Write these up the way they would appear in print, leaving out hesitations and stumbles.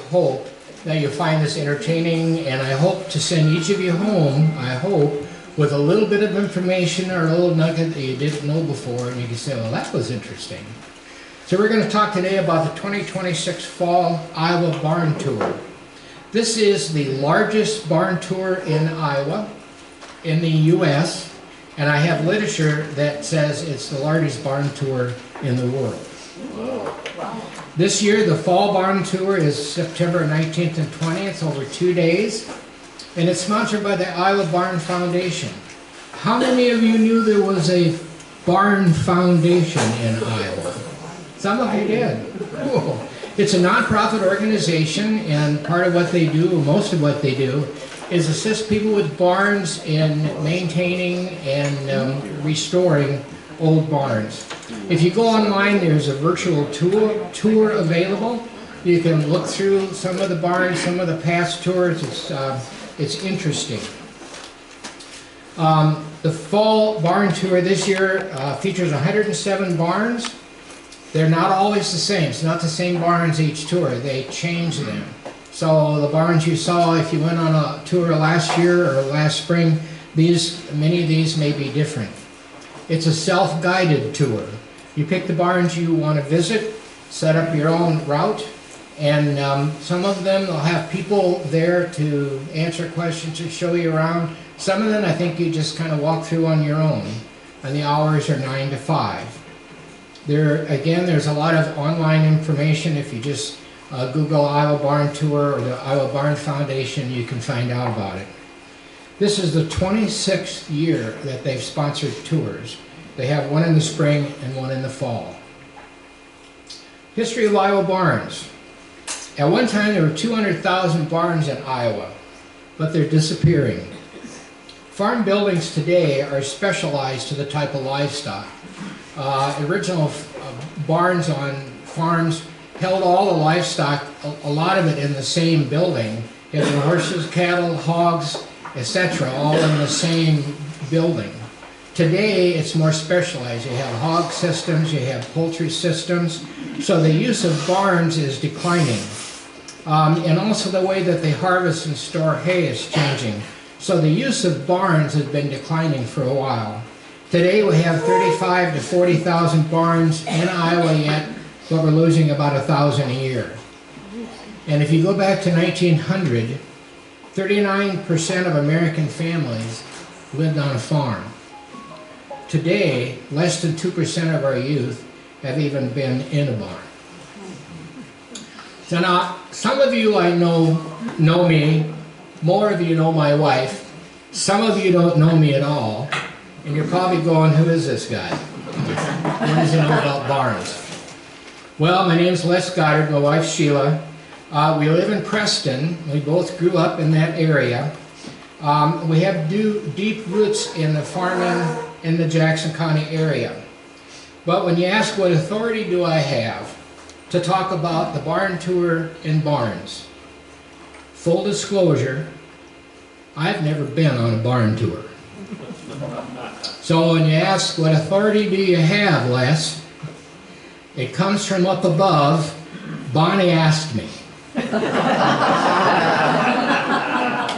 hope that you find this entertaining, and I hope to send each of you home, I hope, with a little bit of information or a little nugget that you didn't know before, and you can say, well, that was interesting. So we're going to talk today about the 2026 Fall Iowa Barn Tour. This is the largest barn tour in Iowa, in the U.S., and I have literature that says it's the largest barn tour in the world. Wow. This year, the Fall Barn Tour is September 19th and 20th, over 2 days, and it's sponsored by the Iowa Barn Foundation. How many of you knew there was a barn foundation in Iowa? Some of you did. Cool. It's a nonprofit organization, and part of what they do, or most of what they do, is assist people with barns in maintaining and restoring old barns. If you go online, there's a virtual tour available. You can look through some of the barns, some of the past tours. It's interesting. The Fall Barn Tour this year features 107 barns. They're not always the same. It's not the same barns each tour. They change them. So the barns you saw, if you went on a tour last year or last spring, many of these may be different. It's a self-guided tour. You pick the barns you want to visit, set up your own route, and some of them will have people there to answer questions or show you around. Some of them I think you just kind of walk through on your own, and the hours are 9 to 5. There's a lot of online information. If you just Google Iowa Barn Tour or the Iowa Barn Foundation, you can find out about it. This is the 26th year that they've sponsored tours. They have one in the spring and one in the fall. History of Iowa barns. At one time there were 200,000 barns in Iowa, but they're disappearing. Farm buildings today are specialized to the type of livestock. Original barns on farms held all the livestock, a lot of it in the same building. You have the horses, cattle, hogs, etc., all in the same building. Today it's more specialized. You have hog systems, you have poultry systems, so the use of barns is declining. And also the way that they harvest and store hay is changing. So the use of barns has been declining for a while. Today we have 35 to 40,000 barns in Iowa yet, but we're losing about 1,000 a year. And if you go back to 1900, 39% of American families lived on a farm. Today, less than 2% of our youth have even been in a barn. So now, some of you I know me, more of you know my wife, some of you don't know me at all, and you're probably going, who is this guy? What does he know about barns? Well, my name's Les Goddard, my wife's Sheila. We live in Preston. We both grew up in that area. We have deep roots in the farming in the Jackson County area. But when you ask what authority do I have to talk about the barn tour in barns, full disclosure, I've never been on a barn tour. So when you ask what authority do you have, Les, it comes from up above. Bonnie asked me.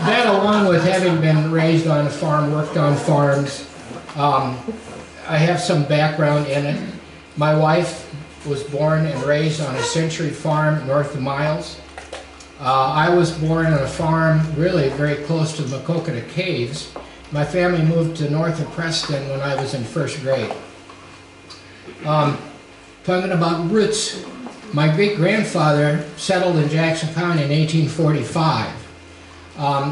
That along with having been raised on a farm, worked on farms, I have some background in it. My wife was born and raised on a Century farm north of Miles. I was born on a farm really very close to the Macokota Caves. My family moved to north of Preston when I was in first grade. Talking about roots, my great-grandfather settled in Jackson County in 1845.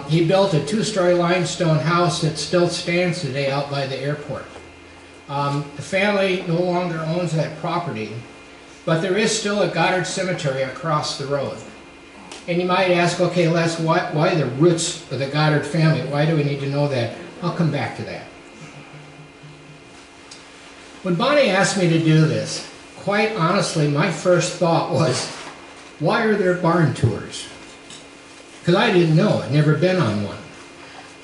He built a 2-story limestone house that still stands today out by the airport. The family no longer owns that property, but there is still a Goddard cemetery across the road. And you might ask, okay, Les, why the roots of the Goddard family? Why do we need to know that? I'll come back to that. When Bonnie asked me to do this, quite honestly, my first thought was, why are there barn tours? Because I didn't know, I'd never been on one.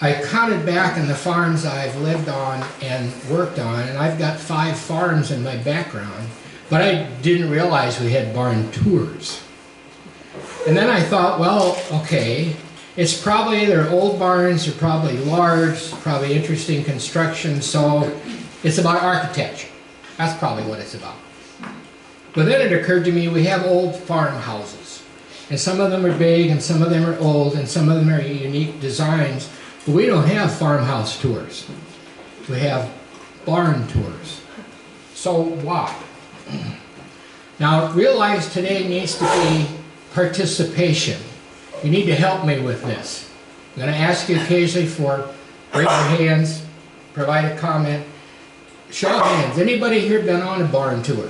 I counted back in the farms I've lived on and worked on, and I've got 5 farms in my background, but I didn't realize we had barn tours. And then I thought, well, okay, it's probably, they're old barns, they're probably large, probably interesting construction, so it's about architecture. That's probably what it's about. But then it occurred to me, we have old farmhouses. And some of them are big, and some of them are old, and some of them are unique designs. But we don't have farmhouse tours. We have barn tours. So why? Now realize today needs to be participation. You need to help me with this. I'm going to ask you occasionally for raise your hands, provide a comment. Show of hands. Anybody here been on a barn tour?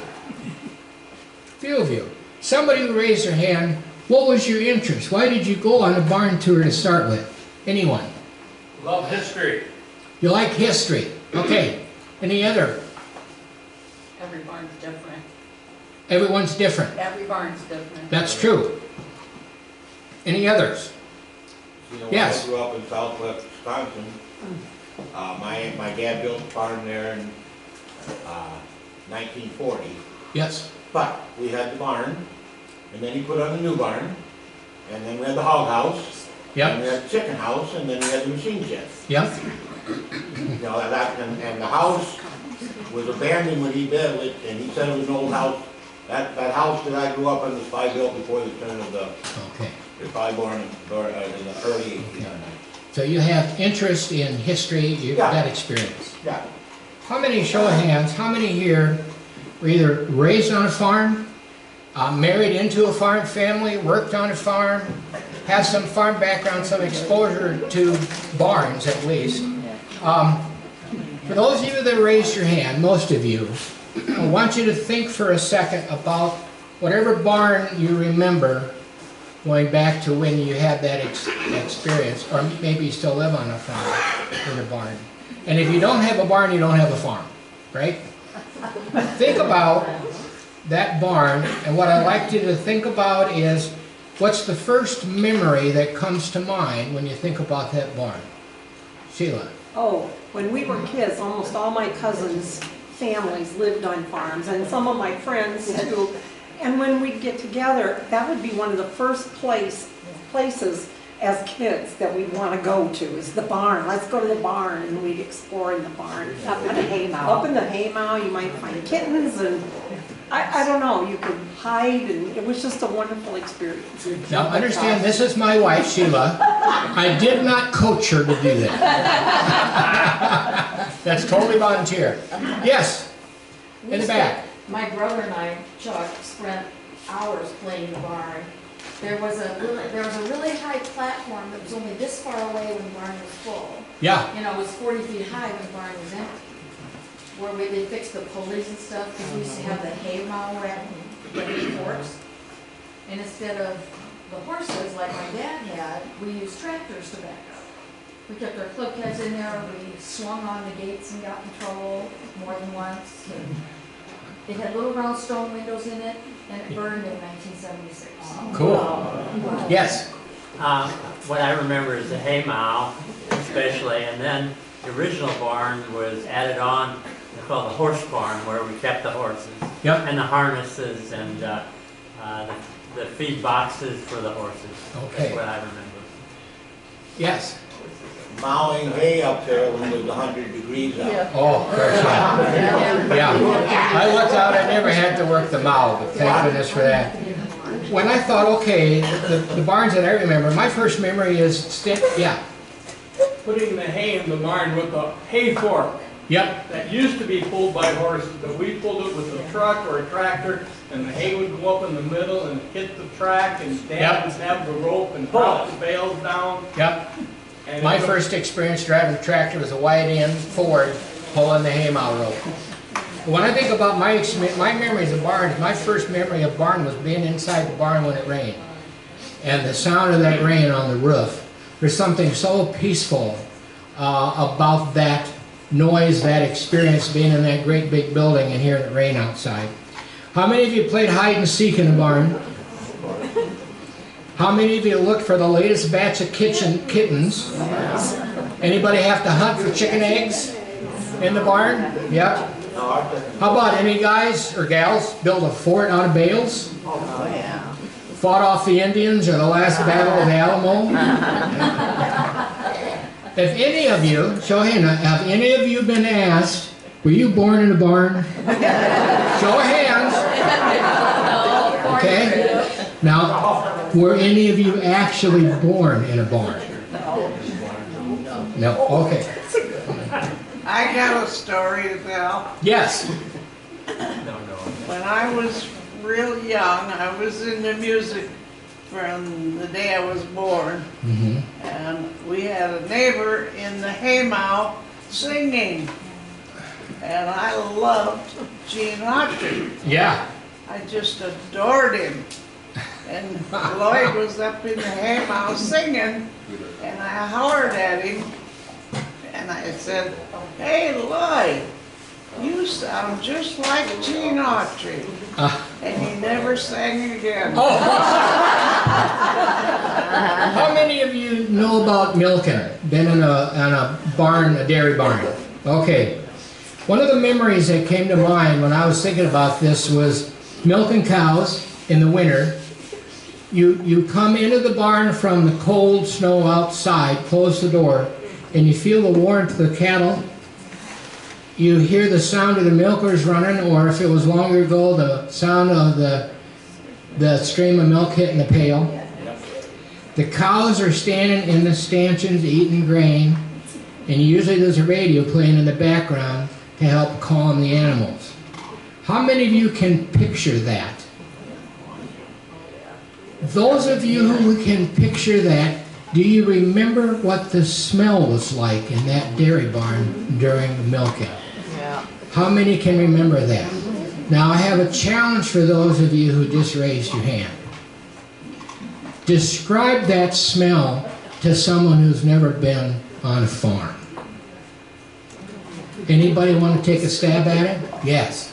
Few of you. Somebody who raised their hand, what was your interest? Why did you go on a barn tour to start with? Anyone? Love history. You like history. Okay. Any other? Every barn's different. Everyone's different. Every barn's different. That's true. Any others? You know, Yes. I grew up in southwest Wisconsin. My dad built a farm there in 1940. Yes. But we had the barn, and then he put on the new barn, and then we had the hog house, and we Yep. had the chicken house, and then we had the machine shed. Yep. You know, and the house was abandoned when he built it, and he said it was an old house. That house that I grew up in was probably built before the turn of the, Okay. it was probably born in the early 1800s. So you have interest in history, you've Yeah. got experience. Yeah. How many, show of hands, how many here were either raised on a farm, married into a farm family, worked on a farm, have some farm background, some exposure to barns at least? For those of you that raised your hand, most of you, I want you to think for a second about whatever barn you remember going back to when you had that experience, or maybe you still live on a farm, in a barn. And if you don't have a barn, you don't have a farm, right? Think about that barn, and what I'd like you to think about is, what's the first memory that comes to mind when you think about that barn? Sheila? Oh, when we were kids, almost all my cousins' families lived on farms, and some of my friends too. And when we'd get together, that would be one of the first places as kids that we'd want to go to, is the barn. Let's go to the barn, and we'd explore in the barn. Up in the haymow. Up in the haymow, you might find kittens, and I don't know, you could hide, and it was just a wonderful experience. Now understand, this is my wife, Sheila. I did not coach her to do that. That's totally volunteer. Yes, in the back. My brother and I, Chuck, spent hours playing the barn. There was a really high platform that was only this far away when the barn was full. Yeah. You know, it was 40 feet high when the barn was empty. Where they fixed the pulleys and stuff, because we used to have the hay mow at the forks. And instead of the horses like my dad had, we used tractors to back up. We kept our club heads in there, we swung on the gates and got in trouble more than once. It had little round stone windows in it, and it burned in 1976. Cool. Yes. What I remember is the hay mow, especially, and then the original barn was added on, it's called the horse barn, where we kept the horses. Yep. And the harnesses and the feed boxes for the horses. Okay. That's what I remember. Yes. Mowing hay up there when it was 100 degrees out. Oh, of course, yeah. Yeah. I looked out, I never had to work the mow, but thank goodness for that. When I thought, okay, the barns that I remember, my first memory is, yeah. Putting the hay in the barn with a hay fork. Yep. That used to be pulled by horses, but we pulled it with a truck or a tractor, and the hay would go up in the middle and hit the track, and Dad would have the rope and drop the bales down. Yep. And My first experience driving a tractor was a wide-end Ford pulling the haymow rope. When I think about my memories of barns, my first memory of barn was being inside the barn when it rained. And the sound of that rain on the roof. There's something so peaceful about that noise, that experience, being in that great big building and hearing it rain outside. How many of you played hide and seek in the barn? How many of you looked for the latest batch of kittens? Anybody have to hunt for chicken eggs in the barn? Yep. How about any guys or gals build a fort out of bales? Oh, yeah. fought off the Indians or the last battle of Alamo? If any of you, show of hands, have any of you been asked, were you born in a barn? Show of hands. Okay? Now, were any of you actually born in a barn? No. Okay. I got a story to tell. Yes. When I was real young, I was into music from the day I was born. Mm-hmm. And we had a neighbor in the haymow singing. And I loved Gene Autry. Yeah. I just adored him. And Lloyd was up in the haymow singing, and I hollered at him, and I said, "Hey Lloyd, you sound just like Gene Autry." And he never sang again. Oh. How many of you know about milking? Been in a barn, a dairy barn? Okay. One of the memories that came to mind when I was thinking about this was milking cows in the winter. You come into the barn from the cold snow outside, close the door, and you feel the warmth of the cattle. You hear the sound of the milkers running, or if it was longer ago, the sound of the stream of milk hitting the pail. The cows are standing in the stanchions eating grain, and usually there's a radio playing in the background to help calm the animals. How many of you can picture that? Those of you who can picture that, do you remember what the smell was like in that dairy barn during the milking? Yeah. How many can remember that? Now I have a challenge for those of you who just raised your hand. Describe that smell to someone who's never been on a farm. Anybody want to take a stab at it? Yes.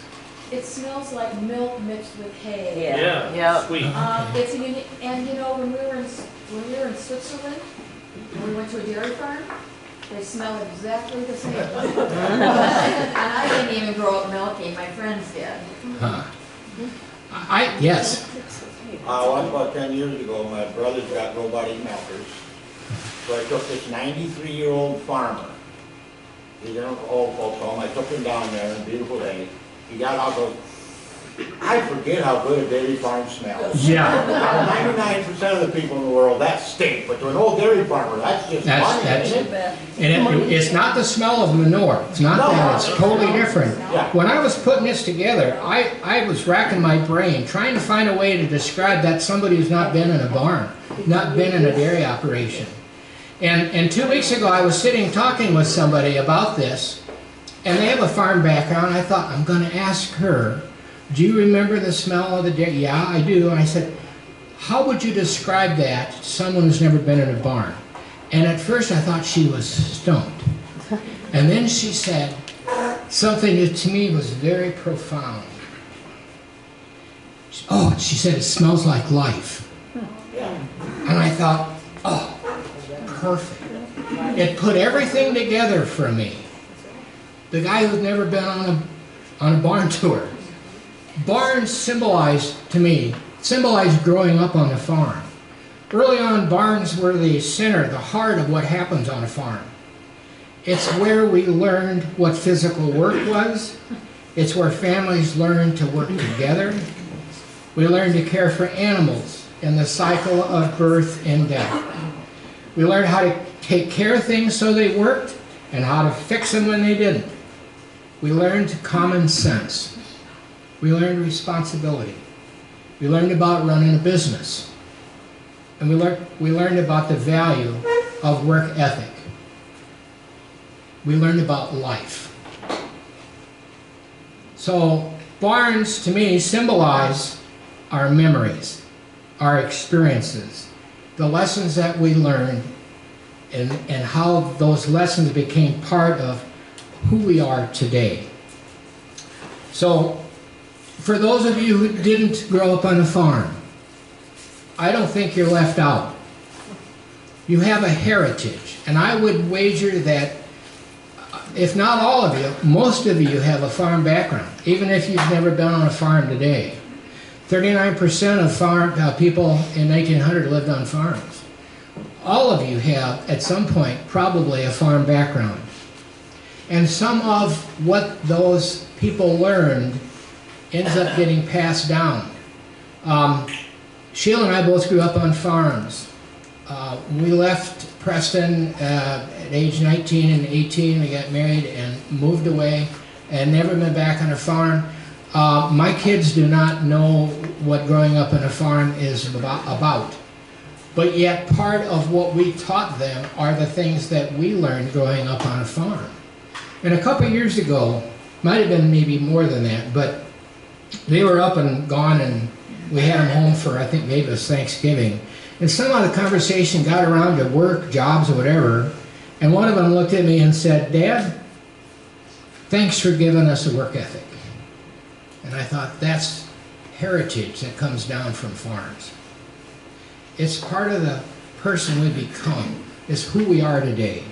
It smells like milk mixed with hay. Yeah, Yep. sweet. It's a unique, and you know, when we were in Switzerland, and we went to a dairy farm, they smell exactly the same. And I didn't even grow up milking, my friends did. Huh. Yes. Once about 10 years ago, my brothers got robotic milkers. So I took this 93-year-old farmer. He's in an old folks home. I took him down there on a beautiful day. He got out of, I forget how good a dairy farm smells. Yeah. 99% of the people in the world, that stink. But to an old dairy farmer, that's just funny, isn't it? And it's not the smell of manure. It's not that. It's totally different. Yeah. When I was putting this together, I was racking my brain trying to find a way to describe that somebody who's not been in a barn, not been in a dairy operation. And 2 weeks ago, I was sitting talking with somebody about this, and they have a farm background. I thought, I'm going to ask her, do you remember the smell of the dairy? Yeah, I do. And I said, how would you describe that to someone who's never been in a barn? And at first, I thought she was stumped. And then she said something that to me was very profound. Oh, she said, it smells like life. And I thought, oh, perfect. It put everything together for me. The guy who's never been on a barn tour. Barns symbolize, to me, growing up on the farm. Early on, barns were the center, the heart of what happens on a farm. It's where we learned what physical work was. It's where families learned to work together. We learned to care for animals in the cycle of birth and death. We learned how to take care of things so they worked and how to fix them when they didn't. We learned common sense. We learned responsibility. We learned about running a business. And we learned about the value of work ethic. We learned about life. So barns, to me, symbolize our memories, our experiences, the lessons that we learned, and how those lessons became part of who we are today. So, for those of you who didn't grow up on a farm, I don't think you're left out. You have a heritage, and I would wager that if not all of you, most of you have a farm background, even if you've never been on a farm today. 39% of farm people in 1900 lived on farms. All of you have, at some point, probably a farm background. And some of what those people learned ends up getting passed down. Sheila and I both grew up on farms. We left Preston at age 19 and 18. We got married and moved away and never been back on a farm. My kids do not know what growing up on a farm is about. But yet part of what we taught them are the things that we learned growing up on a farm. And a couple years ago, might have been maybe more than that, but they were up and gone and we had them home for, I think maybe it was Thanksgiving. And somehow the conversation got around to work, jobs, or whatever, and one of them looked at me and said, "Dad, thanks for giving us a work ethic." And I thought, that's heritage that comes down from farms. It's part of the person we become. It's who we are today.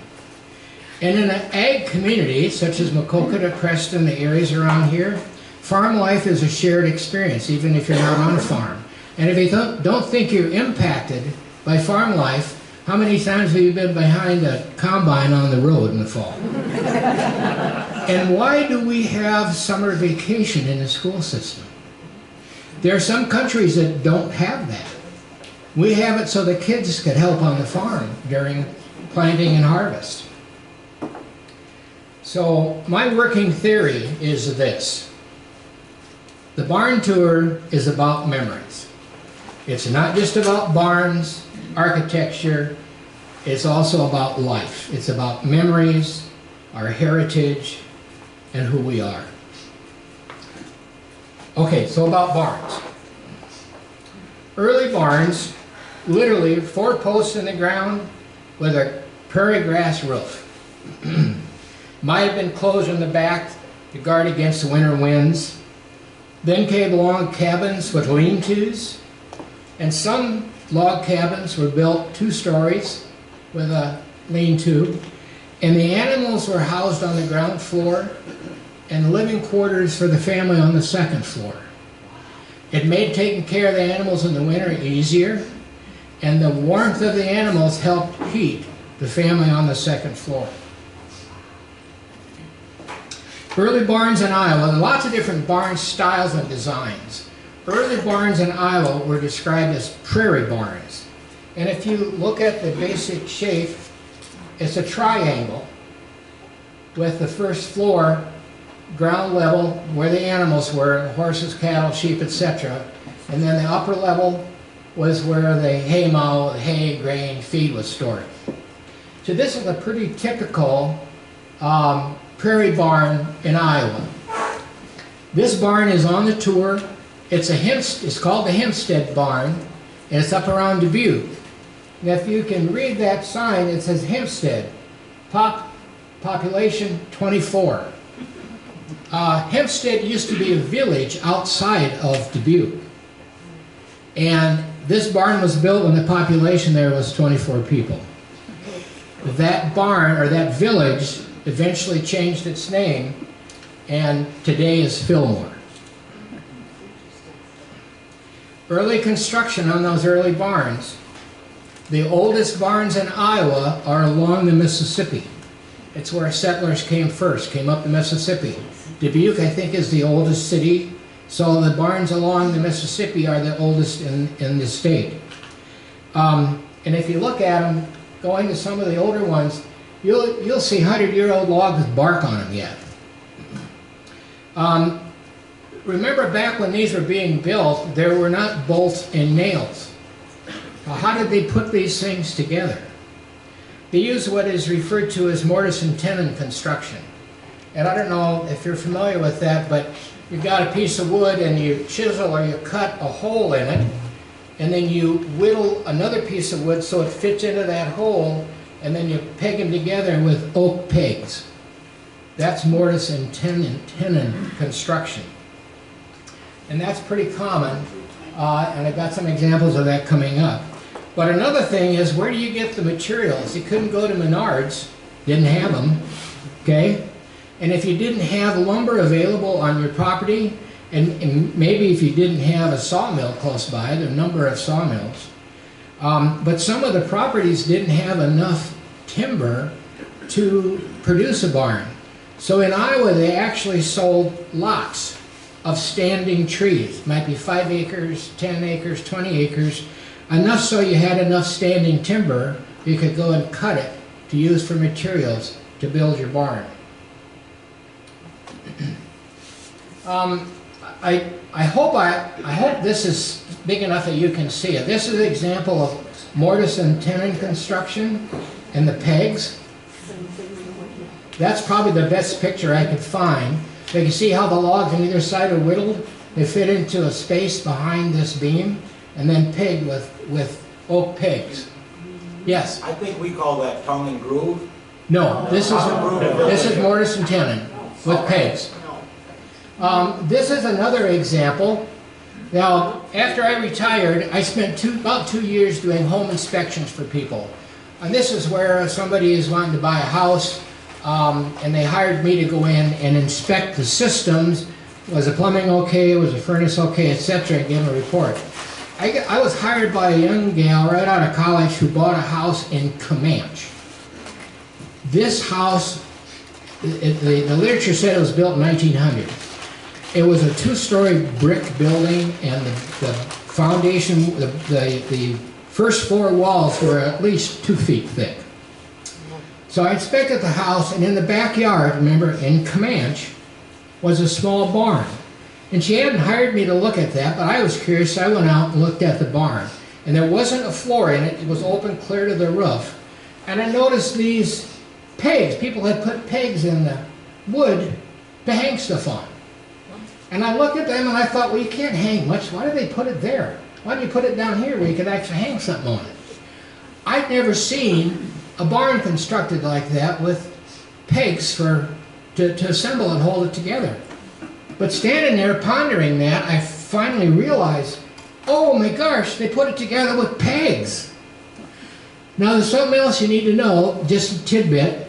And in an ag community, such as Maquoketa, Preston, the areas around here, farm life is a shared experience, even if you're not on a farm. And if you don't think you're impacted by farm life, how many times have you been behind a combine on the road in the fall? And why do we have summer vacation in the school system? There are some countries that don't have that. We have it so the kids could help on the farm during planting and harvest. So my working theory is this. The barn tour is about memories. It's not just about barns, architecture, it's also about life. It's about memories, our heritage, and who we are. Okay, so about barns. Early barns, literally 4 posts in the ground with a prairie grass roof. Might have been closed in the back to guard against the winter winds. Then came along cabins with lean-tos, and some log cabins were built 2 stories with a lean-to, and the animals were housed on the ground floor and living quarters for the family on the 2nd floor. It made taking care of the animals in the winter easier, and the warmth of the animals helped heat the family on the 2nd floor. Early barns in Iowa, there are lots of different barn styles and designs. Early barns in Iowa were described as prairie barns. And if you look at the basic shape, it's a triangle with the first floor ground level where the animals were, horses, cattle, sheep, etc. And then the upper level was where the hay mow, the hay, grain, feed was stored. So this is a pretty typical prairie barn in Iowa. This barn is on the tour. It's called the Hempstead Barn, and it's up around Dubuque. And if you can read that sign, it says Hempstead, population 24. Hempstead used to be a village outside of Dubuque. And this barn was built when the population there was 24 people. That barn, or that village, eventually changed its name, and today is Fillmore. Early construction on those early barns. The oldest barns in Iowa are along the Mississippi. It's where settlers came first, came up the Mississippi. Dubuque, I think, is the oldest city, so the barns along the Mississippi are the oldest in the state. And if you look at them, going to some of the older ones, you'll see 100-year-old logs with bark on them yet. Remember back when these were being built, there were not bolts and nails. How did they put these things together? They used what is referred to as mortise and tenon construction. And I don't know if you're familiar with that, but you've got a piece of wood and you chisel or you cut a hole in it, and then you whittle another piece of wood so it fits into that hole, and then you peg them together with oak pegs. That's mortise and tenon construction. And that's pretty common, and I've got some examples of that coming up. But another thing is, where do you get the materials? You couldn't go to Menards, didn't have them, okay? And if you didn't have lumber available on your property, And maybe if you didn't have a sawmill close by, there are a number of sawmills. But some of the properties didn't have enough timber to produce a barn. So in Iowa, they actually sold lots of standing trees. Might be 5 acres, 10 acres, 20 acres, enough so you had enough standing timber you could go and cut it to use for materials to build your barn. I hope this is big enough that you can see it. This is an example of mortise and tenon construction and the pegs. That's probably the best picture I could find. But you see how the logs on either side are whittled? They fit into a space behind this beam and then pegged with oak pegs. Yes? I think we call that tongue and groove. No, this is mortise and tenon with pegs. This is another example. Now, after I retired, I spent about 2 years doing home inspections for people. And this is where somebody is wanting to buy a house, and they hired me to go in and inspect the systems. Was the plumbing okay? Was the furnace okay? Etc. and give them a report. I was hired by a young gal right out of college who bought a house in Comanche. This house, the literature said it was built in 1900. It was a 2-story brick building, and the foundation, the first 4 walls were at least 2 feet thick. So I inspected the house, and in the backyard, remember, in Comanche, was a small barn. And she hadn't hired me to look at that, but I was curious, so I went out and looked at the barn. And there wasn't a floor in it, it was open clear to the roof. And I noticed these pegs. People had put pegs in the wood to hang stuff on. And I looked at them and I thought, well, you can't hang much. Why did they put it there? Why don't you put it down here where you could actually hang something on it? I'd never seen a barn constructed like that with pegs to assemble and hold it together. But standing there pondering that, I finally realized, oh my gosh, they put it together with pegs. Now there's something else you need to know, just a tidbit.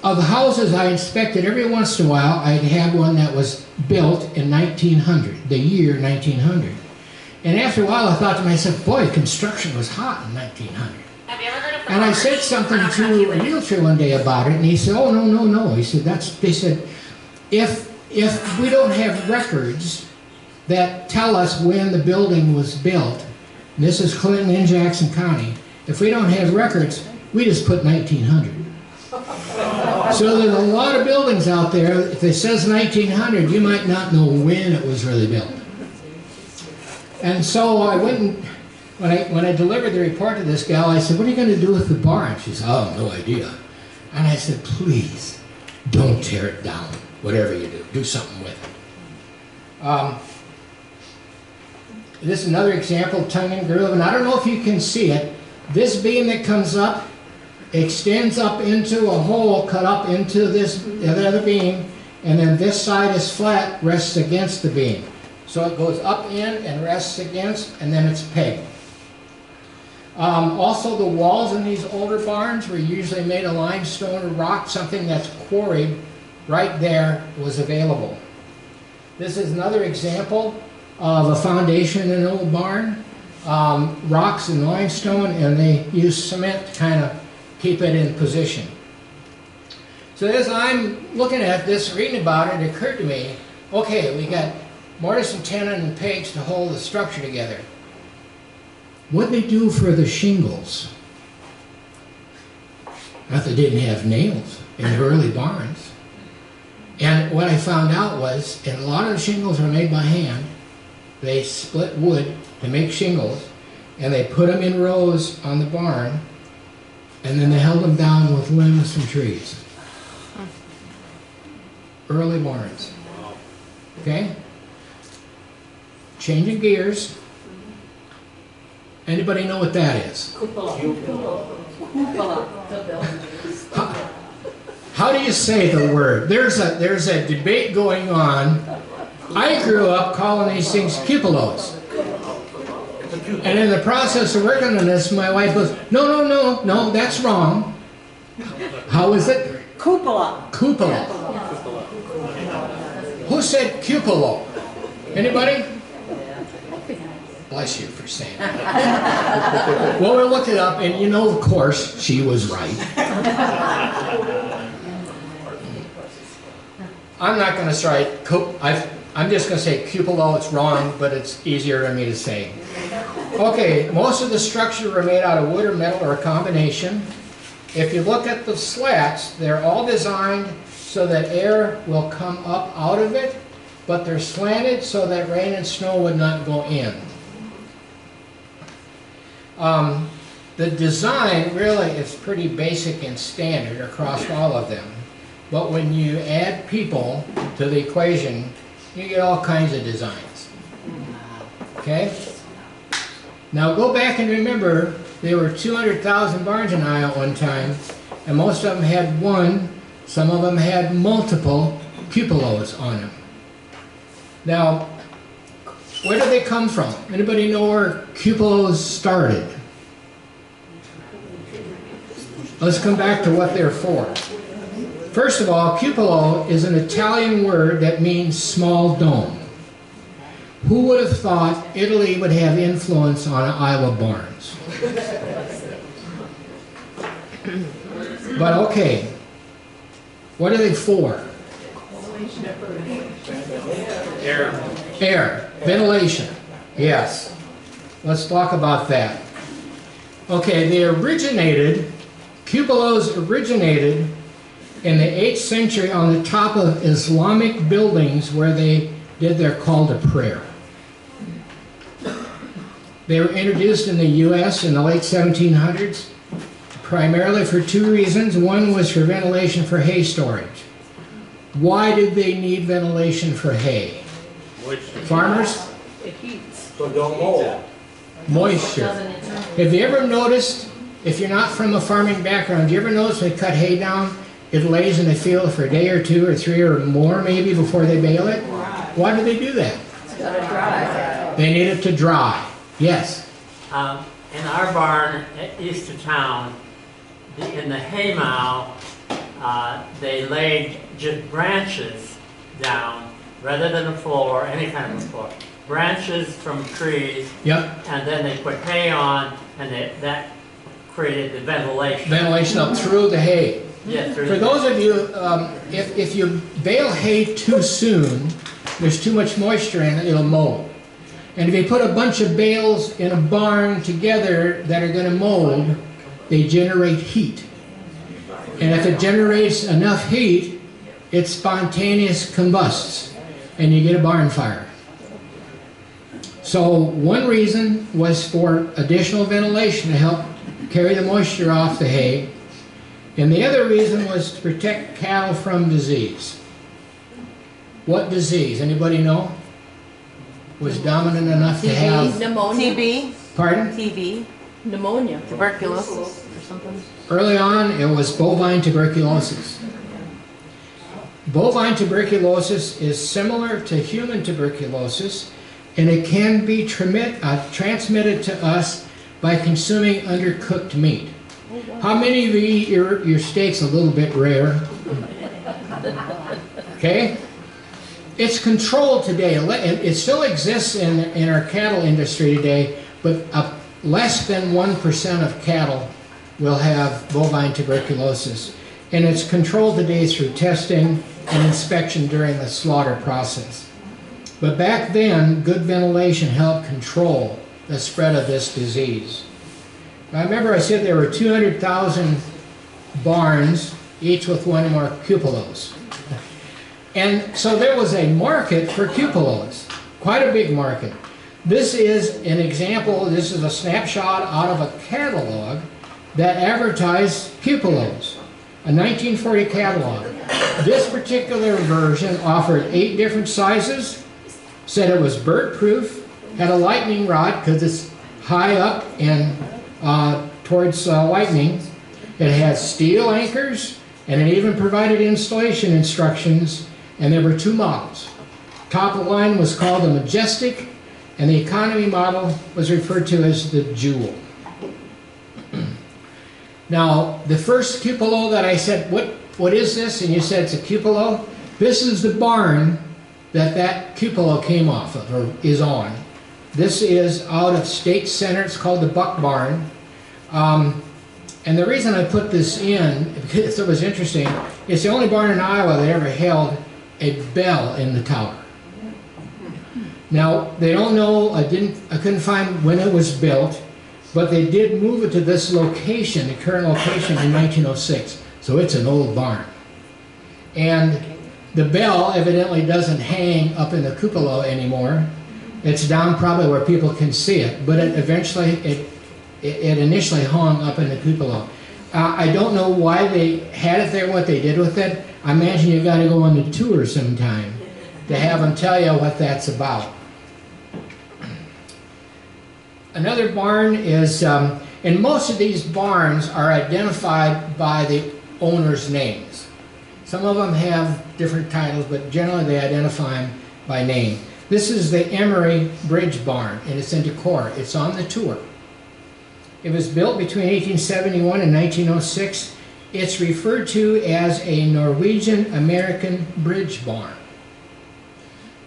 Of the houses I inspected, every once in a while I'd have one that was built in 1900, the year 1900. And after a while I thought to myself, boy, construction was hot in 1900. And I said something to a realtor one day about it, and he said, oh, no. He said, they said, if we don't have records that tell us when the building was built, and this is Clinton and Jackson County, if we don't have records, we just put 1900. So there's a lot of buildings out there, if it says 1900, you might not know when it was really built. And so I went and, when I delivered the report to this gal, I said, what are you going to do with the barn? She said, oh, no idea. And I said, please, don't tear it down, whatever you do something with it. This is another example of tongue and groove, and I don't know if you can see it. This beam that comes up extends up into a hole cut up into the other beam, and then this side is flat, rests against the beam. So it goes up in and rests against, and then it's pegged. Also, the walls in these older barns were usually made of limestone or rock, something that's quarried right there was available. This is another example of a foundation in an old barn. Rocks and limestone, and they use cement to kind of keep it in position. So as I'm looking at this, reading about it, it occurred to me, okay, we got mortise and tenon and pegs to hold the structure together. What did they do for the shingles? Not that they didn't have nails in the early barns. And what I found out was, and a lot of the shingles are made by hand, they split wood to make shingles, and they put them in rows on the barn, and then they held them down with limbs from trees. Early barns. Okay? Changing gears. Anybody know what that is? How do you say the word? There's a debate going on. I grew up calling these things cupolas. And in the process of working on this, my wife goes, no, that's wrong. How is it? Cupola. Cupola. Who said cupola? Anybody? Bless you for saying that. Well, we looked it up, and you know, of course, she was right. I'm not going to say, I'm just going to say cupola, it's wrong, but it's easier for me to say. Okay, most of the structures were made out of wood or metal or a combination. If you look at the slats, they're all designed so that air will come up out of it, but they're slanted so that rain and snow would not go in. The design really is pretty basic and standard across all of them. But when you add people to the equation, you get all kinds of designs. Okay? Now go back and remember, there were 200,000 barns in Iowa at one time, and most of them had one, some of them had multiple cupolas on them. Now, where do they come from? Anybody know where cupolas started? Let's come back to what they're for. First of all, cupola is an Italian word that means small dome. Who would have thought Italy would have influence on Iowa barns? But okay, what are they for? Air, ventilation, yes. Let's talk about that. Okay, cupolas originated in the 8th century on the top of Islamic buildings where they did their call to prayer. They were introduced in the U.S. in the late 1700s, primarily for two reasons. One was for ventilation for hay storage. Why did they need ventilation for hay? Farmers? It heats. So don't mold. Moisture. Have you ever noticed, if you're not from a farming background, have you ever noticed they cut hay down, it lays in the field for a day or two or three or more maybe before they bale it? Why do they do that? It's gotta dry. They need it to dry. Yes. In our barn east of town, in the hay mow, they laid just branches down rather than a floor, any kind of a floor. Branches from trees. Yep. And then they put hay on, and that created the ventilation. Ventilation up through the hay. Yes. For those of you, if you bale hay too soon, there's too much moisture in it, it'll mold. And if you put a bunch of bales in a barn together that are going to mold, they generate heat. And if it generates enough heat, it spontaneous combusts, and you get a barn fire. So one reason was for additional ventilation to help carry the moisture off the hay, and the other reason was to protect cattle from disease. What disease? Anybody know? Was dominant enough to have... Pneumonia. TB. Pardon? TB. Pneumonia. Tuberculosis or something. Early on, it was bovine tuberculosis. Bovine tuberculosis is similar to human tuberculosis, and it can be transmitted to us by consuming undercooked meat. How many of you eat your steaks a little bit rare? Okay? It's controlled today. It still exists in our cattle industry today, but less than 1% of cattle will have bovine tuberculosis. And it's controlled today through testing and inspection during the slaughter process. But back then, good ventilation helped control the spread of this disease. I remember I said there were 200,000 barns, each with one or more cupolas. And so there was a market for cupolas, quite a big market. This is an example, this is a snapshot out of a catalog that advertised cupolas, a 1940 catalog. This particular version offered 8 different sizes, said it was bird-proof, had a lightning rod because it's high up and towards lightning. It had steel anchors, and it even provided installation instructions, and there were 2 models. Top of the line was called the Majestic, and the economy model was referred to as the Jewel. Now, the first cupola that I said, what is this? And you said it's a cupola. This is the barn that cupola came off of, or is on. This is out of State Center. It's called the Buck Barn. And the reason I put this in, because it was interesting, it's the only barn in Iowa that ever held a bell in the tower. Now, they don't know, I couldn't find when it was built, but they did move it to this location, the current location, in 1906. So it's an old barn. And the bell evidently doesn't hang up in the cupola anymore. It's down probably where people can see it, but it initially hung up in the cupola. I don't know why they had it there, what they did with it. I imagine you got to go on the tour sometime to have them tell you what that's about. Another barn is, and most of these barns are identified by the owner's names. Some of them have different titles, but generally they identify them by name. This is the Emery Bridge Barn, and it's in Decorah. It's on the tour. It was built between 1871 and 1906. It's referred to as a Norwegian-American bridge barn.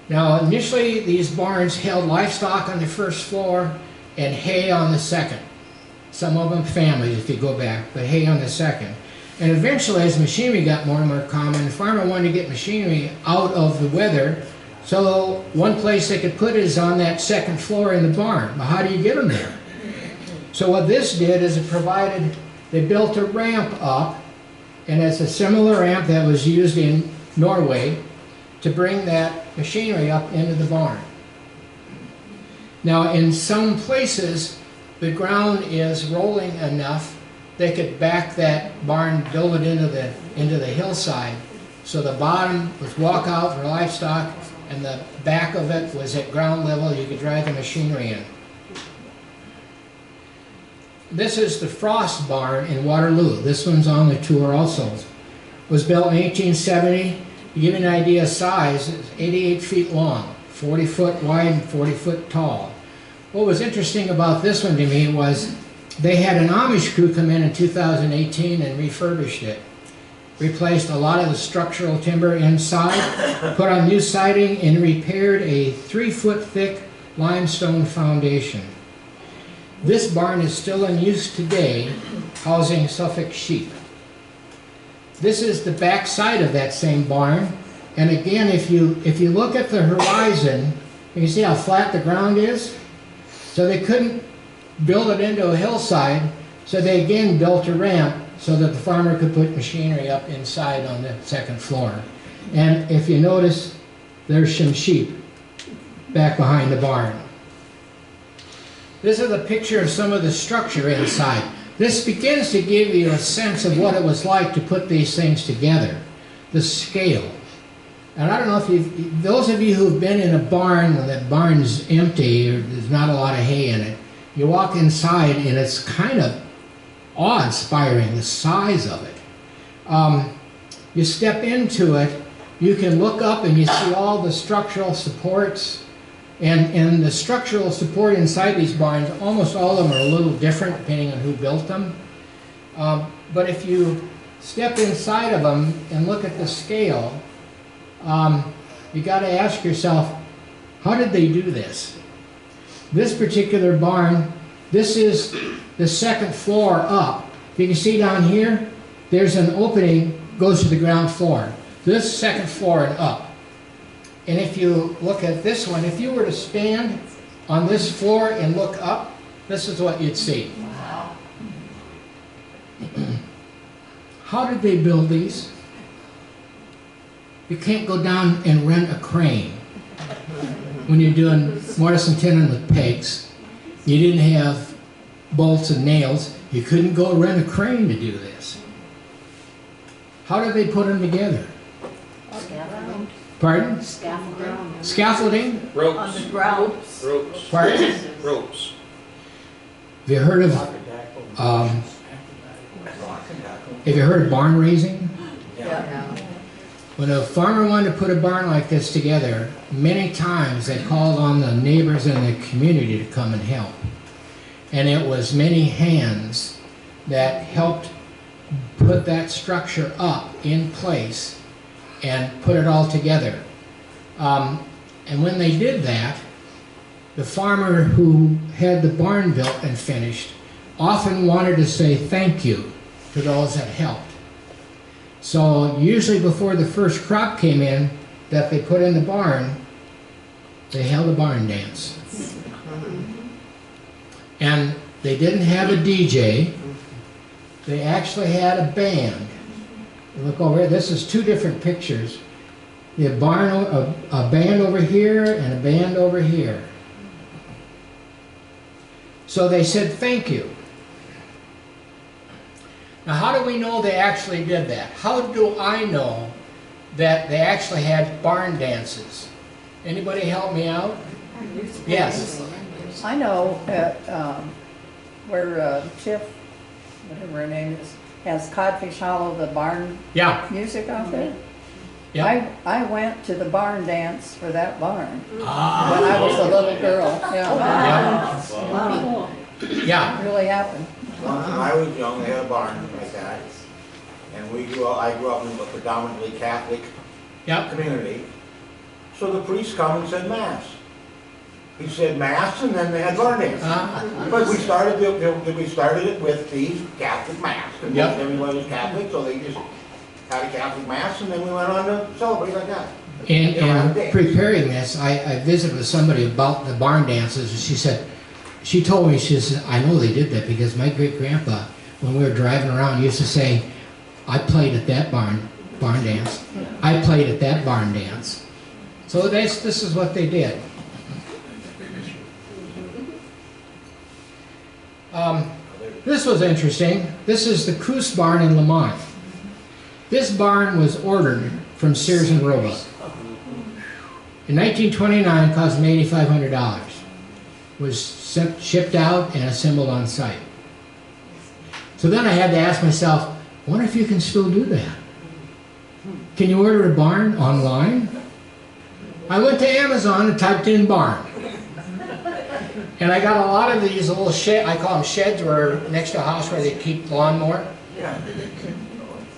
Now, initially, these barns held livestock on the first floor and hay on the second. Some of them families, if you go back, but hay on the second. And eventually, as machinery got more and more common, the farmer wanted to get machinery out of the weather, so one place they could put it is on that second floor in the barn. But how do you get them there? So what this did is it provided, they built a ramp up, and it's a similar ramp that was used in Norway to bring that machinery up into the barn. Now, in some places, the ground is rolling enough they could back that barn, build it into the hillside. So the bottom was walkout for livestock, and the back of it was at ground level. You could drive the machinery in. This is the Frost Barn in Waterloo. This one's on the tour also. It was built in 1870. To give you an idea of size, it's 88 feet long, 40 foot wide and 40 foot tall. What was interesting about this one to me was they had an Amish crew come in 2018 and refurbished it. Replaced a lot of the structural timber inside, put on new siding, and repaired a 3-foot thick limestone foundation. This barn is still in use today, housing Suffolk sheep. This is the back side of that same barn, and again, if you look at the horizon, you can see how flat the ground is. So they couldn't build it into a hillside, so they again built a ramp so that the farmer could put machinery up inside on the second floor. And if you notice, there's some sheep back behind the barn. This is a picture of some of the structure inside. This begins to give you a sense of what it was like to put these things together, the scale. And I don't know if those of you who've been in a barn when that barn's empty or there's not a lot of hay in it, you walk inside and it's kind of awe-inspiring, the size of it. You step into it, you can look up and you see all the structural supports, and the structural support inside these barns, almost all of them are a little different depending on who built them. But if you step inside of them and look at the scale, you got to ask yourself, how did they do this? This particular barn, this is the second floor up. You can see down here, there's an opening, goes to the ground floor. This second floor and up. And if you look at this one, if you were to stand on this floor and look up, this is what you'd see. Wow. How did they build these? You can't go down and rent a crane when you're doing mortise and tenon with pegs. You didn't have bolts and nails. You couldn't go rent a crane to do this. How did they put them together? Pardon? Scaffolding. Scaffolding? Ropes. Underground. Ropes. Pardon? Ropes. Have you heard of barn raising? Yeah. When a farmer wanted to put a barn like this together, many times they called on the neighbors in the community to come and help. And it was many hands that helped put that structure up in place and put it all together. And when they did that, the farmer who had the barn built and finished often wanted to say thank you to those that helped. So usually before the first crop came in that they put in the barn, they held a barn dance. And they didn't have a DJ. They actually had a band. Look over here, this is two different pictures. The barn, a band over here and a band over here. So they said thank you. Now how do we know they actually did that? How do I know that they actually had barn dances? Anybody help me out? Yes. I know at, where Tiff, whatever her name is, has Codfish Hollow, the barn Yeah. music out there. Yeah. I went to the barn dance for that barn Ah. when I was a little girl. Yeah, Yeah. Yeah. it really happened. When I was young, they had a barn like that, and I grew up in a predominantly Catholic Yep. community. So the priest come and said mass. He said mass, and then they had barn dance. But we started it with the Catholic mass. Because Yep. everyone was Catholic, so they just had a Catholic mass, and then we went on to celebrate like that. In preparing this, I visited with somebody about the barn dances, and she told me, she said, I know they did that because my great-grandpa, when we were driving around, used to say, I played at that barn dance. I played at that barn dance. So this is what they did. This was interesting. This is the Coos barn in Lamont. This barn was ordered from Sears and Roebuck. In 1929, it cost me $8,500. Was shipped out and assembled on site. So then I had to ask myself, I wonder if you can still do that. Can you order a barn online? I went to Amazon and typed in barn. And I got a lot of these little sheds, I call them sheds, where next to a house where they keep the lawnmower.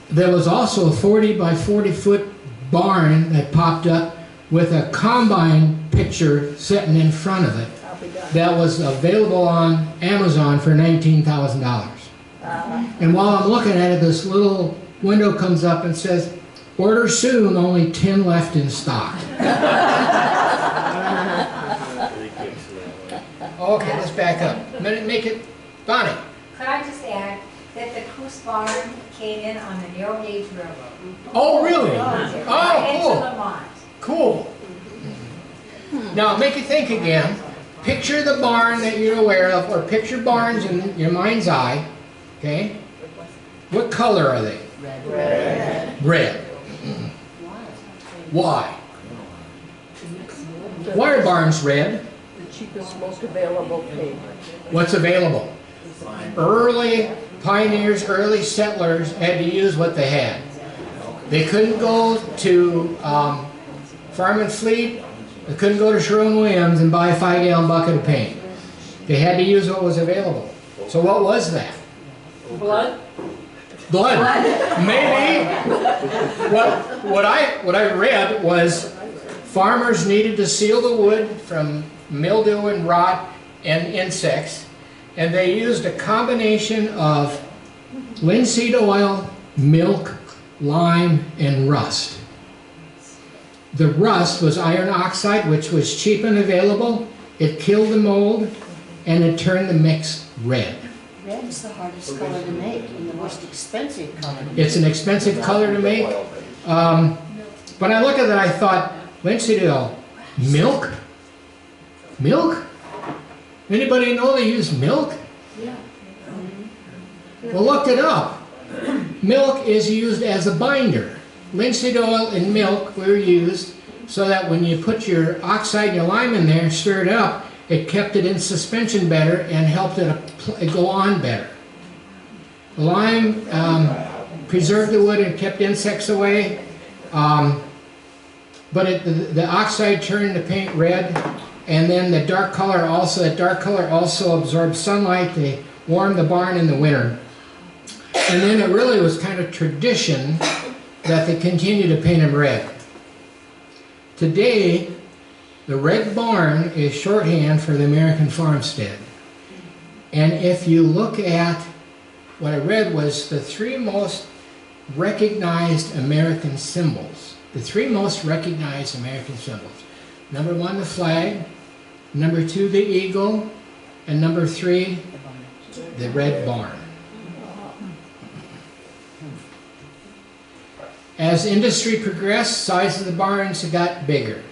There was also a 40 by 40 foot barn that popped up with a combine picture sitting in front of it that was available on Amazon for $19,000. And while I'm looking at it, this little window comes up and says, order soon, only 10 left in stock. Okay, let's back up. Make it, Bonnie. Could I just add that the Coos barn came in on the narrow gauge railroad? Oh, really? Right into Oh, Lamont. cool. Now, make you think again. Picture the barn that you're aware of, or picture barns in your mind's eye, okay? What color are they? Red. Red. Why? Why are barns red? The cheapest, most available pig. What's available? Early pioneers, early settlers had to use what they had. They couldn't go to Farm and Fleet, they couldn't go to Sherwin-Williams and buy a 5-gallon bucket of paint. They had to use what was available. So what was that? Blood? Blood. Maybe. What I read was farmers needed to seal the wood from mildew and rot and insects, and they used a combination of linseed oil, milk, lime, and rust. The rust was iron oxide, which was cheap and available. It killed the mold, and it turned the mix red. Red is the hardest color to make and the most expensive color to make. It's an expensive color to make. When I look at it, I thought, linseed oil, milk? Milk? Anybody know they use milk? Yeah. Well, look it up. Milk is used as a binder. Linseed oil and milk were used so that when you put your oxide and your lime in there, stir it up, it kept it in suspension better and helped it go on better. Lime preserved the wood and kept insects away, but the oxide turned the paint red, and then the dark color also absorbed sunlight. They warmed the barn in the winter. And then it really was kind of tradition that they continue to paint them red. Today, the red barn is shorthand for the American farmstead. And if you look at what I read was the 3 most recognized American symbols. The 3 most recognized American symbols. Number 1, the flag. Number 2, the eagle. And number 3, the red barn. As industry progressed, size of the barns got bigger.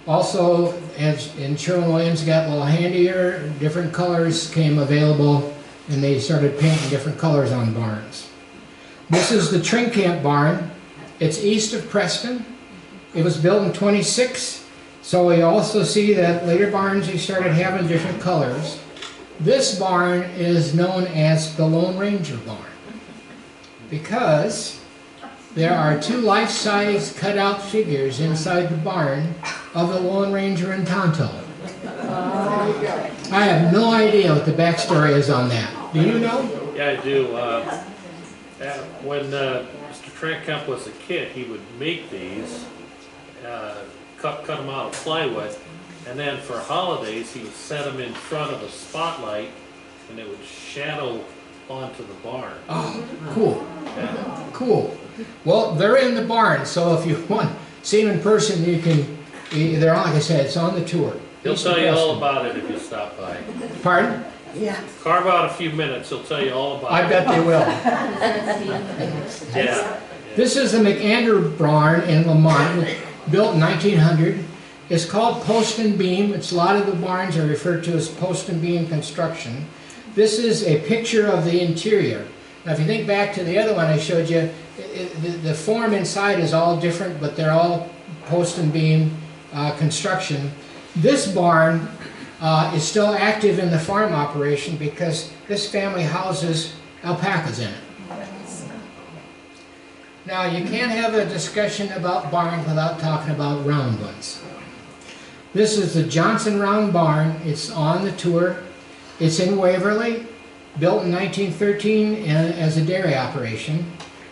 Also, as in Sherwin-Williams got a little handier, different colors came available, and they started painting different colors on barns. This is the Trinkamp barn. It's east of Preston. It was built in '26, so we also see that later barns they started having different colors. This barn is known as the Lone Ranger barn because there are 2 life-size cut-out figures inside the barn of the Lone Ranger and Tonto. I have no idea what the backstory is on that. Do you know? Yeah, I do. When Mr. Trinkamp was a kid, he would make these, cut them out of plywood, and then for holidays he would set them in front of a spotlight, and it would shadow onto the barn. Oh, cool. Cool. Well, they're in the barn, so if you want to see them in person, you can. They're on, like I said, it's on the tour. He'll tell you all about it if you stop by. Pardon? Yeah. Carve out a few minutes, he'll tell you all about it. I bet they will. Yeah. This is the McAndrew barn in Lamont, built in 1900. It's called post and beam. It's a lot of the barns are referred to as post and beam construction. This is a picture of the interior. Now, if you think back to the other one I showed you, the form inside is all different, but they're all post and beam construction. This barn is still active in the farm operation because this family houses alpacas in it. Now, you can't have a discussion about barns without talking about round ones. This is the Johnson Round Barn. It's on the tour. It's in Waverly, built in 1913 as a dairy operation.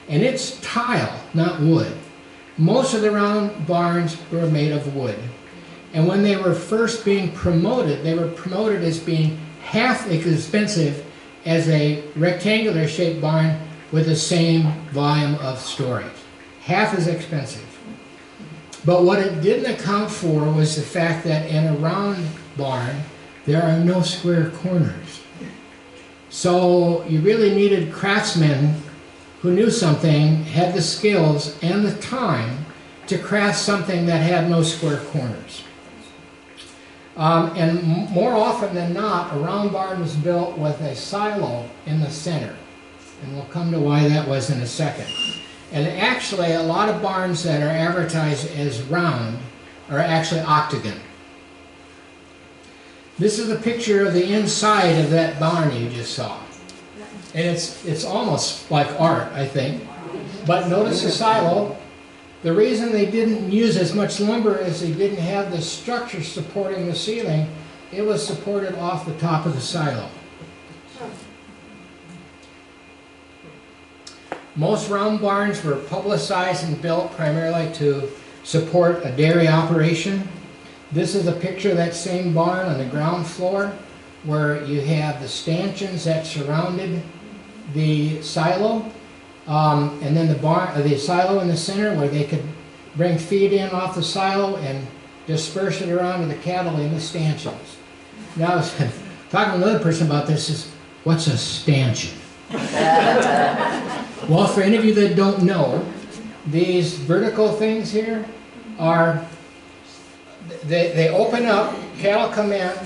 And it's tile, not wood. Most of the round barns were made of wood. And when they were first being promoted, they were promoted as being half as expensive as a rectangular shaped barn with the same volume of storage. Half as expensive. But what it didn't account for was the fact that in a round barn, there are no square corners. So you really needed craftsmen who knew something, had the skills and the time to craft something that had no square corners. And more often than not, a round barn was built with a silo in the center. And we'll come to why that was in a second. And actually, a lot of barns that are advertised as round are actually octagon. This is a picture of the inside of that barn you just saw. And it's almost like art, I think. But notice the silo. The reason they didn't use as much lumber is they didn't have the structure supporting the ceiling. It was supported off the top of the silo. Most round barns were publicized and built primarily to support a dairy operation. This is a picture of that same barn on the ground floor where you have the stanchions that surrounded the silo, and then the silo in the center where they could bring feed in off the silo and disperse it around to the cattle in the stanchions. Now, I was talking to another person about this, is what's a stanchion? Well, for any of you that don't know, these vertical things here are, they open up, cattle come in,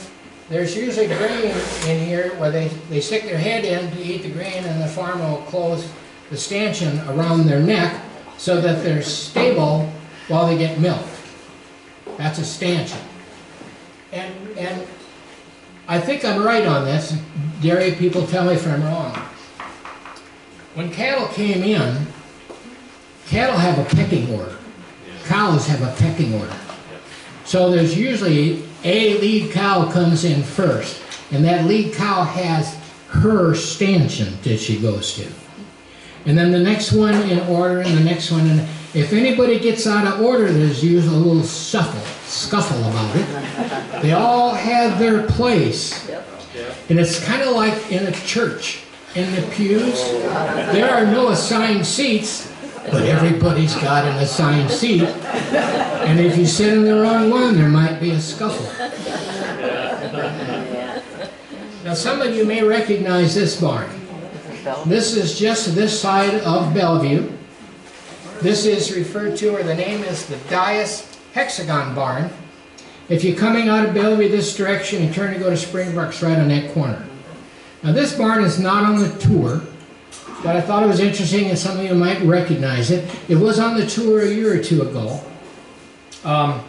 there's usually grain in here where they stick their head in to eat the grain, and the farmer will close the stanchion around their neck so that they're stable while they get milked. That's a stanchion. And I think I'm right on this. Dairy people tell me if I'm wrong. When cattle came in, cattle have a pecking order. Cows have a pecking order. So there's usually a lead cow comes in first, and that lead cow has her stanchion that she goes to. And then the next one in order, and the next one, If anybody gets out of order, there's usually a little scuffle about it. They all have their place. And it's kind of like in a church. In the pews, there are no assigned seats, but everybody's got an assigned seat. And if you sit in the wrong one, there might be a scuffle. Now, some of you may recognize this barn. This is just this side of Bellevue. This is referred to, or the name is the Dias Hexagon Barn. If you're coming out of Bellevue this direction, you turn to go to Springbrook's right on that corner. Now this barn is not on the tour, but I thought it was interesting and some of you might recognize it. It was on the tour a year or two ago. A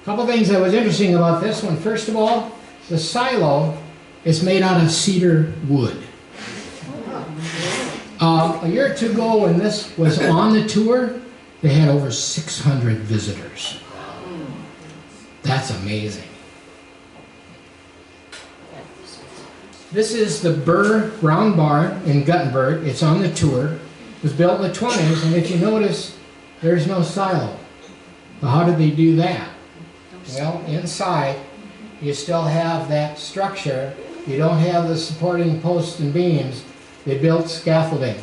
couple things that was interesting about this one. First of all, the silo is made out of cedar wood. A year or two ago when this was on the tour, they had over 600 visitors. That's amazing. This is the Burr Brown Barn in Guttenberg. It's on the tour. It was built in the 20s, and if you notice, there's no silo. Well, how did they do that? Well, inside, you still have that structure. You don't have the supporting posts and beams. They built scaffolding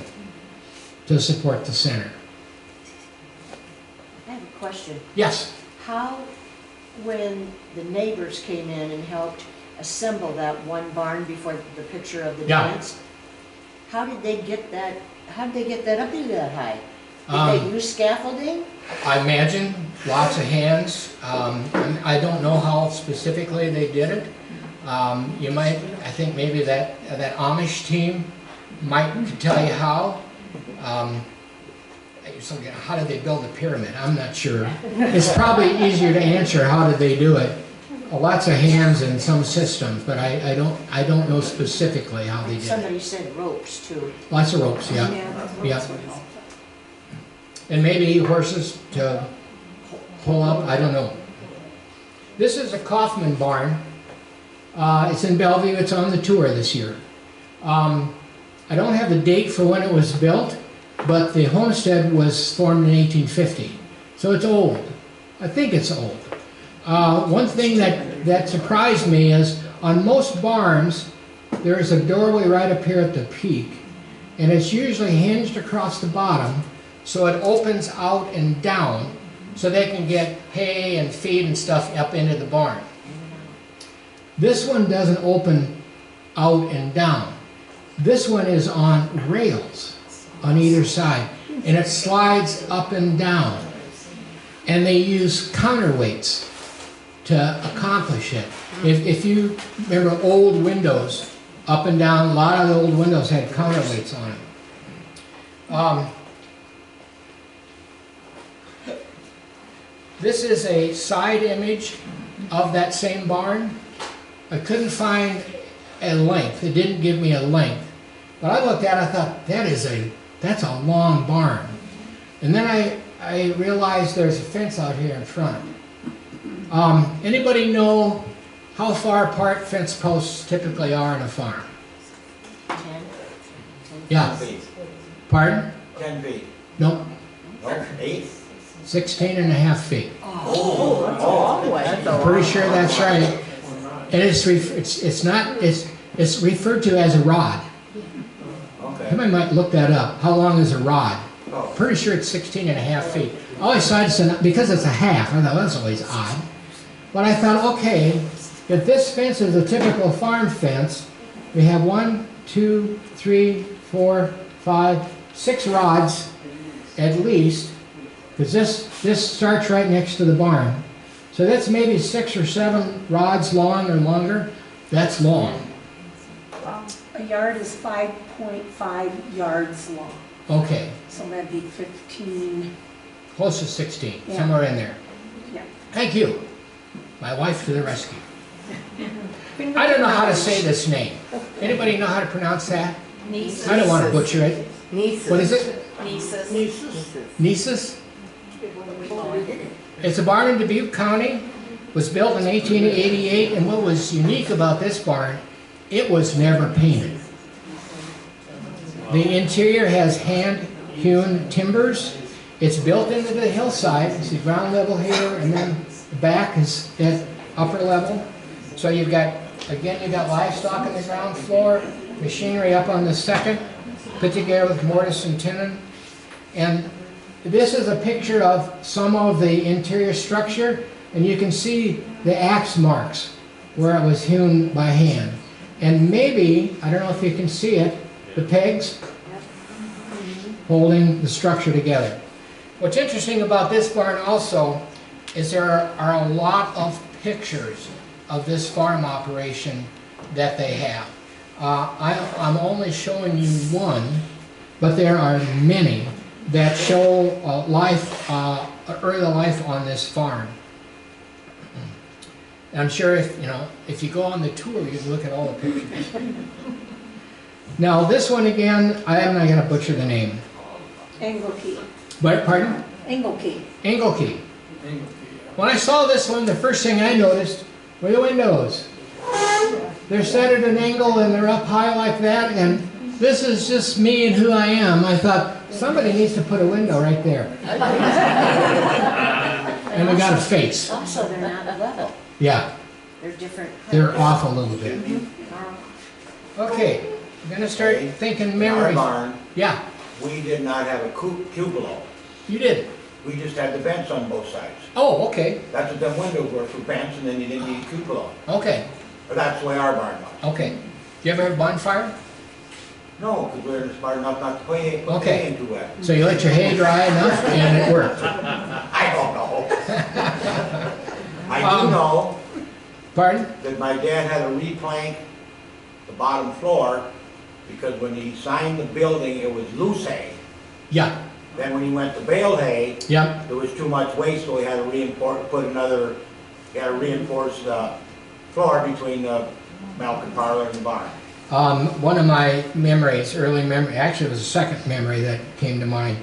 to support the center. I have a question. Yes? How, when the neighbors came in and helped assemble that one barn before the picture of the dance, how did they get that up into that high? Did they use scaffolding? I imagine lots of hands. I don't know how specifically they did it. You might, I think maybe that Amish team might tell you how. So how did they build a pyramid? I'm not sure. It's probably easier to answer how did they do it. Lots of hands and some systems, but I don't know specifically how they did it. Somebody said ropes too. Lots of ropes, yeah. Yeah. And maybe horses to pull up, I don't know. This is a Kaufman barn. It's in Bellevue, it's on the tour this year. I don't have the date for when it was built, but the homestead was formed in 1850. So it's old. I think it's old. One thing that surprised me is on most barns, there is a doorway right up here at the peak, and it's usually hinged across the bottom, so it opens out and down, so they can get hay and feed and stuff up into the barn. This one doesn't open out and down. This one is on rails on either side, and it slides up and down. And they use counterweights to accomplish it. If you remember old windows, up and down, a lot of the old windows had counterweights on them. This is a side image of that same barn. I couldn't find a length. It didn't give me a length. But I looked at it, I thought, that's a long barn. And then I realized there's a fence out here in front. Anybody know how far apart fence posts typically are in a farm? 10? Yeah. 10 feet. Pardon? 10 feet. Nope. No, 8? 16 and a half feet. Oh, I'm pretty sure that's right. And it's referred to as a rod. okay. Somebody might look that up. How long is a rod? Oh. Pretty sure it's 16 and a half feet. I always thought because it's a half, I thought, well, that's always odd. But I thought, okay, if this fence is a typical farm fence, we have 1, 2, 3, 4, 5, 6 rods at least, because this starts right next to the barn. So that's maybe 6 or 7 rods long or longer. That's long. A yard is 5.5 yards long, Okay, so that'd be 15, close to 16, Yeah. somewhere in there. yeah. Thank you. My wife to the rescue. I don't know how to say this name. Anybody know how to pronounce that? Nieces. I don't want to butcher it. Nieces. What is it? Nieces. Nisus? It's a barn in Dubuque County. Was built in 1888, and what was unique about this barn, it was never painted. The interior has hand-hewn timbers, It's built into the hillside. You see ground level here, and then the back is at upper level. So you've got, again, you've got livestock on the ground floor, machinery up on the second, put together with mortise and tenon. And this is a picture of some of the interior structure, and you can see the axe marks where it was hewn by hand. And maybe, I don't know if you can see it, the pegs holding the structure together. What's interesting about this barn also is there are a lot of pictures of this farm operation that they have. I'm only showing you one, but there are many that show early life on this farm. I'm sure if you go on the tour, you can look at all the pictures. Now this one again, I am not going to butcher the name. Engelke. But pardon? Engelke. Engelke. When I saw this one, the first thing I noticed were the windows. They're set at an angle and they're up high like that, and this is just me and who I am. I thought, somebody needs to put a window right there. And we got a face. Also, they're not level. Yeah, They're different. they're off a little bit. Okay, I'm gonna start thinking In our memory. barn, Yeah, we did not have a cupola. you did. We just had the vents on both sides. Oh, okay, That's what them windows were, for vents, and then you didn't need a cupola. okay, But that's the way our barn was. okay. Do you ever have a bonfire? No, because we were smart enough not to put hay Okay. into it. So you let your hay dry enough and it worked. I don't know. I do know Pardon? that my dad had to replank the bottom floor because when he signed the building, it was loose hay. Yeah, Then when he went to bale hay, yeah. there was too much waste, so he had to reinforce the floor between the milk parlor and the barn. One of my memories, early memory, actually it was the second memory that came to mind.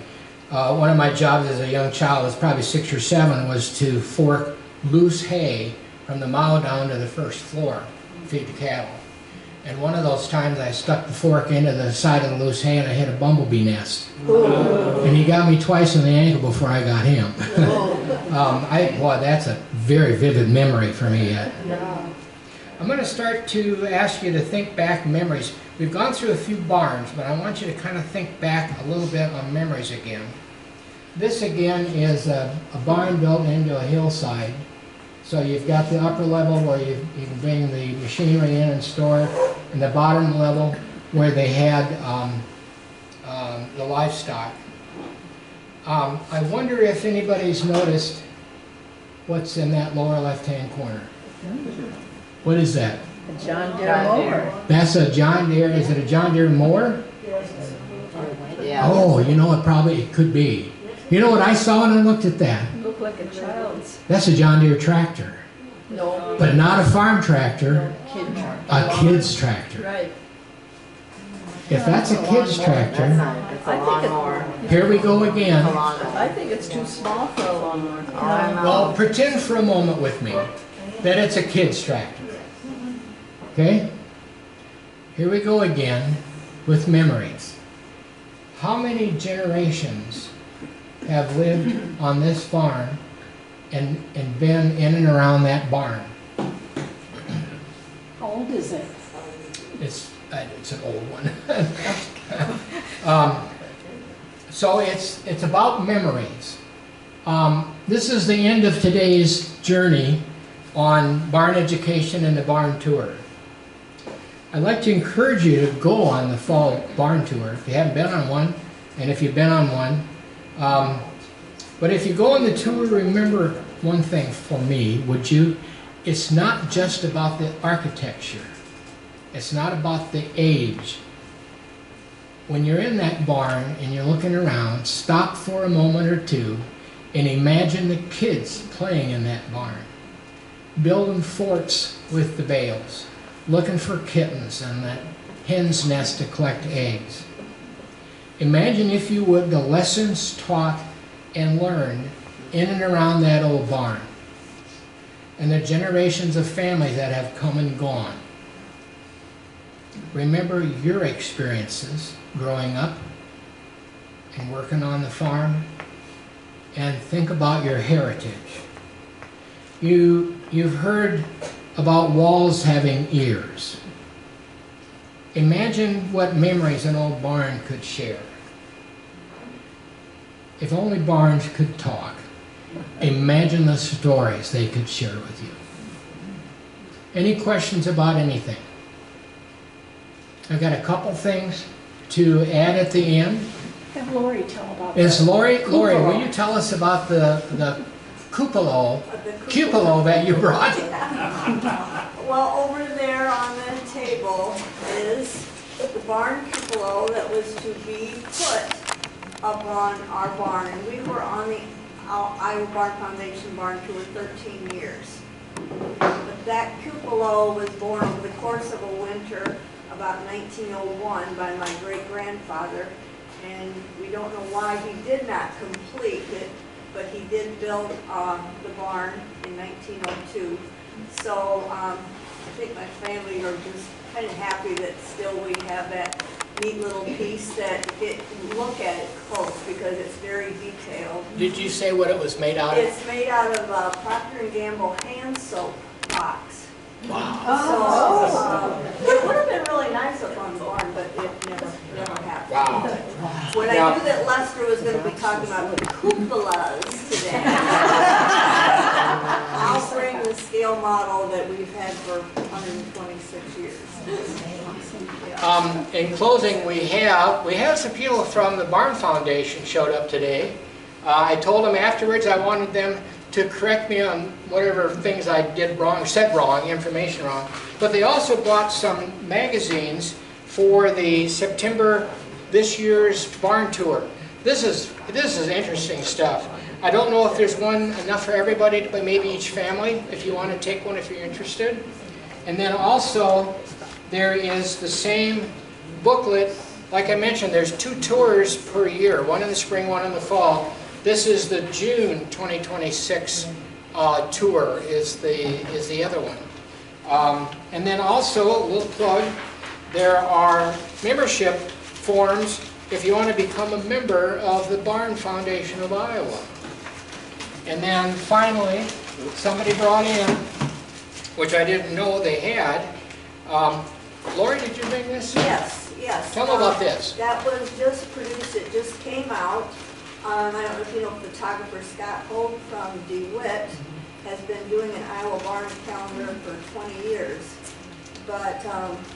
One of my jobs as a young child, was probably 6 or 7, was to fork loose hay from the mow down to the first floor, feed the cattle. And one of those times I stuck the fork into the side of the loose hay and I hit a bumblebee nest. And he got me twice in the ankle before I got him. Boy, that's a very vivid memory for me yet. I'm going to start to ask you to think back memories. We've gone through a few barns, but I want you to kind of think back a little bit on memories again. This again is a barn built into a hillside. So you've got the upper level where you can bring the machinery in and store it, and the bottom level where they had the livestock. I wonder if anybody's noticed what's in that lower left-hand corner. What is that? A John Deere mower. That's a John Deere. Is it a John Deere mower? Yeah. Oh, you know what? Probably it could be. You know what I saw when I looked at that? Look like a child's. That's a John Deere tractor, No. but not a farm tractor, Kid tractor. a kid's tractor. Right. If that's a kid's tractor, It's a lawnmower. here we go again. I think it's too small for a lawnmower. Well, pretend for a moment with me that it's a kid's tractor. Okay? Here we go again with memories. How many generations have lived on this farm and been in and around that barn? How old is it? It's an old one. So it's about memories. This is the end of today's journey on barn education and the barn tour. I'd like to encourage you to go on the fall barn tour if you haven't been on one, and if you've been on one. But if you go on the tour, remember one thing for me, would you? It's not just about the architecture. It's not about the age. When you're in that barn and you're looking around, stop for a moment or two and imagine the kids playing in that barn, building forts with the bales, looking for kittens and that hen's nest to collect eggs. Imagine, if you would, the lessons taught and learned in and around that old barn, and the generations of families that have come and gone. Remember your experiences growing up and working on the farm, and think about your heritage. You've heard about walls having ears. Imagine what memories an old barn could share. If only barns could talk, imagine the stories they could share with you. Any questions about anything? I've got a couple things to add at the end. Have Lori tell about Is that. Lori, will Cupola. you tell us about the cupola that you brought? Well, over there on the table is the barn cupola that was to be put up on our barn. And we were on the Iowa Barn Foundation barn tour 13 years. But that cupola was born over the course of a winter about 1901 by my great-grandfather. And we don't know why he did not complete it, but he did build the barn in 1902. So I think my family are just kind of happy that still we have that neat little piece that look at it close because it's very detailed. Did you say what it was made out of? It's made out of a Procter & Gamble hand soap box. Wow. So it would have been really nice up on the barn, but it never happened. Wow. When I knew that Lester was going to be talking about cupolas today, I'll bring the scale model that we've had for 126 years. In closing, we have some people from the Barn Foundation showed up today. I told them afterwards I wanted them to correct me on whatever things I did wrong, said wrong, information wrong. But they also bought some magazines for the September this year's barn tour. This is interesting stuff. I don't know if there's one enough for everybody, but maybe each family, if you want to take one if you're interested. And then also there is the same booklet. Like I mentioned, there's 2 tours per year, one in the spring, one in the fall. This is the June 2026 tour is the other one. And then also, a little plug, there are membership forms if you want to become a member of the Barn Foundation of Iowa. And then finally, somebody brought in, which I didn't know they had. Lori, did you bring this? Yes. Tell me about this. That was just produced, it just came out. I don't know if you know, photographer Scott Holt from DeWitt has been doing an Iowa barn calendar for 20 years. But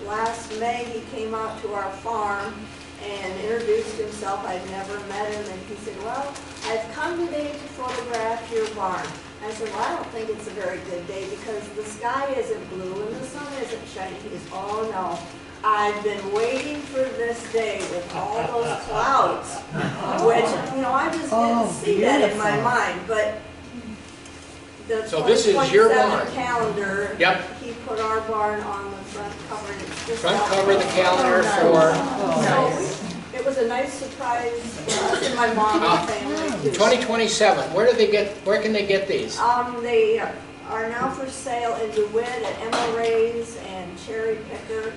last May he came out to our farm and introduced himself. I'd never met him, and he said, well, I've come today to photograph your barn. I said, well, I don't think it's a very good day because the sky isn't blue and the sun isn't shining. He goes, oh no, I've been waiting for this day with all those clouds, which, you know, I just didn't see that in my mind, but the So this is your 2027 barn. calendar, Yep. he put our barn on the front cover, and it's just Front out cover of the there. calendar for So it was a nice surprise for us and my mom and family too. 2027. Where can they get these? They are now for sale in DeWitt at Emma Ray's and Cherry Picker,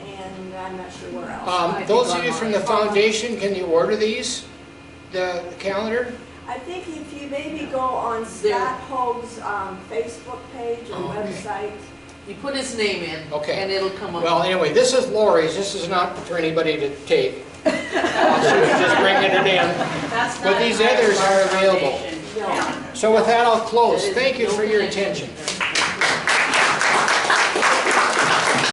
and I'm not sure where else. Those of you from the foundation, can you order these? The calendar? I think if you maybe go on Scott Hoag's Facebook page or website. You put his name in, Okay. and it'll come up. Well, anyway, this is Lori's. This is not for anybody to take. She was just bringing it in. But these others are available. So with that, I'll close. Thank you for your attention.